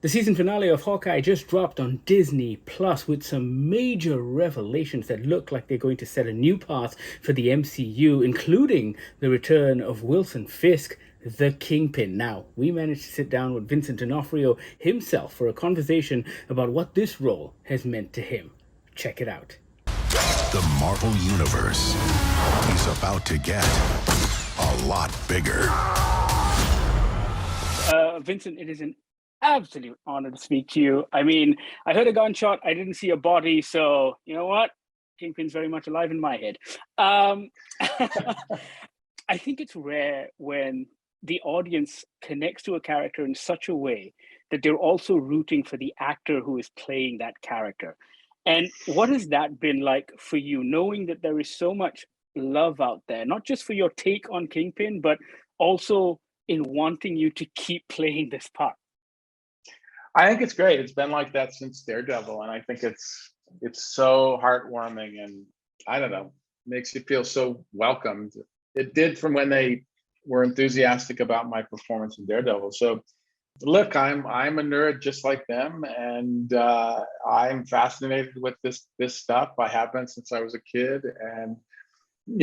The season finale of Hawkeye just dropped on Disney Plus with some major revelations that look like they're going to set a new path for the MCU, including the return of Wilson Fisk, the Kingpin. Now, we managed to sit down with Vincent D'Onofrio himself for a conversation about what this role has meant to him. Check it out. The Marvel Universe is about to get a lot bigger. Vincent, it is an absolute honor to speak to you. I mean, I heard a gunshot, I didn't see a body, so you know what? Kingpin's very much alive in my head. I think it's rare when the audience connects to a character in such a way that they're also rooting for the actor who is playing that character. And what has that been like for you, knowing that there is so much love out there, not just for your take on Kingpin, but also in wanting you to keep playing this part? I think it's great. It's been like that since Daredevil, and I think it's so heartwarming, and I don't know, makes you feel so welcomed. It did from when they were enthusiastic about my performance in Daredevil. So, look, I'm a nerd just like them, and I'm fascinated with this stuff. I have been since I was a kid, and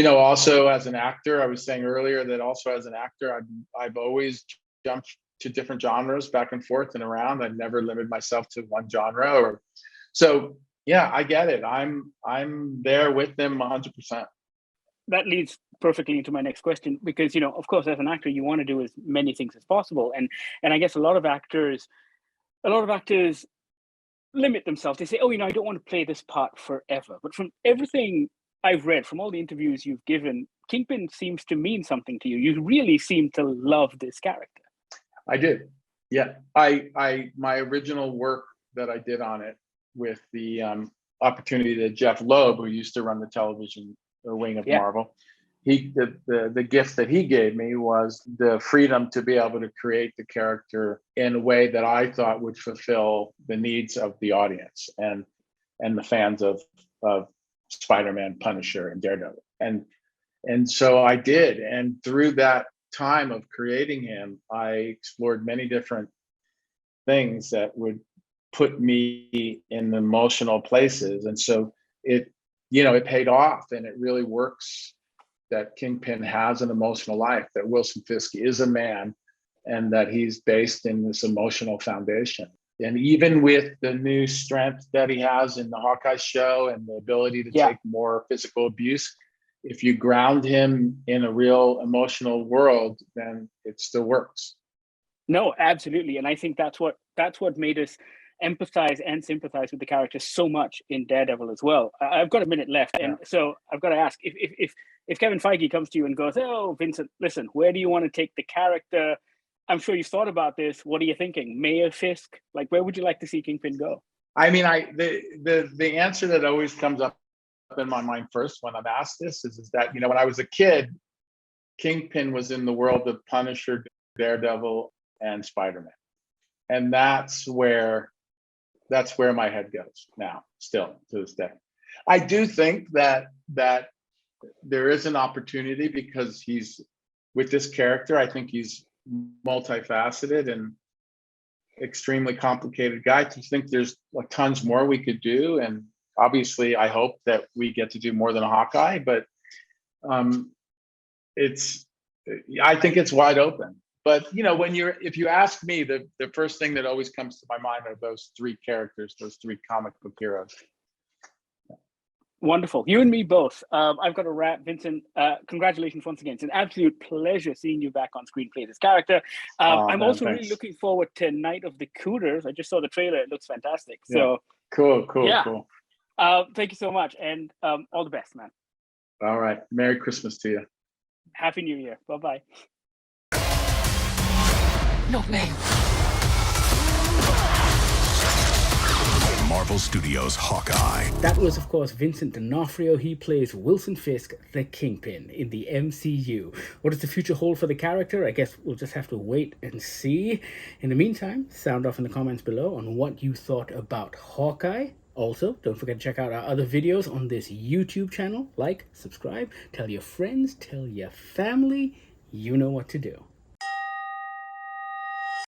also as an actor, I was saying earlier that also as an actor, I've always jumped to different genres back and forth and around. I've never limited myself to one genre so yeah, I get it. I'm there with them 100%. That leads perfectly into my next question, because of course, as an actor, you want to do as many things as possible, and I guess a lot of actors limit themselves. They say, oh, I don't want to play this part forever. But from everything I've read, from all the interviews you've given, Kingpin seems to mean something to you. You really seem to love this character. I did. Yeah. My original work that I did on it with the opportunity that Jeff Loeb, who used to run the television wing of Marvel, the gift that he gave me was the freedom to be able to create the character in a way that I thought would fulfill the needs of the audience and the fans of Spider-Man, Punisher, and Daredevil. And so I did. And through that time of creating him, I explored many different things that would put me in emotional places. And so it paid off, and it really works that Kingpin has an emotional life, that Wilson Fisk is a man, and that he's based in this emotional foundation. And even with the new strength that he has in the Hawkeye show and the ability to take more physical abuse, if you ground him in a real emotional world, then it still works. No, absolutely. And I think that's what made us empathize and sympathize with the character so much in Daredevil as well. I've got a minute left, and so I've got to ask, if Kevin Feige comes to you and goes, oh, Vincent, listen, where do you want to take the character? I'm sure you've thought about this. What are you thinking? Mayor Fisk? Like, where would you like to see Kingpin go? I mean, the answer that always comes up in my mind first when I'm asked this is that, when I was a kid, Kingpin was in the world of Punisher, Daredevil, and Spider-Man. And that's where my head goes now, still to this day. I do think that there is an opportunity, because he's, with this character, I think he's multifaceted and extremely complicated guy. I think there's tons more we could do, and obviously I hope that we get to do more than a Hawkeye, but I think it's wide open. But if you ask me, the first thing that always comes to my mind are those three characters, those three comic book heroes. Wonderful. You and me both. I've got to wrap. Vincent, congratulations once again. It's an absolute pleasure seeing you back on screen play this character. I'm also really looking forward to Night of the Cooters. I just saw the trailer. It looks fantastic. So cool. Thank you so much, and all the best, man. All right. Merry Christmas to you. Happy New Year. Bye-bye. Not me. Marvel Studios Hawkeye. That was, of course, Vincent D'Onofrio. He plays Wilson Fisk, the Kingpin, in the MCU. What does the future hold for the character? I guess we'll just have to wait and see. In the meantime, sound off in the comments below on what you thought about Hawkeye. Also, don't forget to check out our other videos on this YouTube channel. Like, subscribe, tell your friends, tell your family. You know what to do.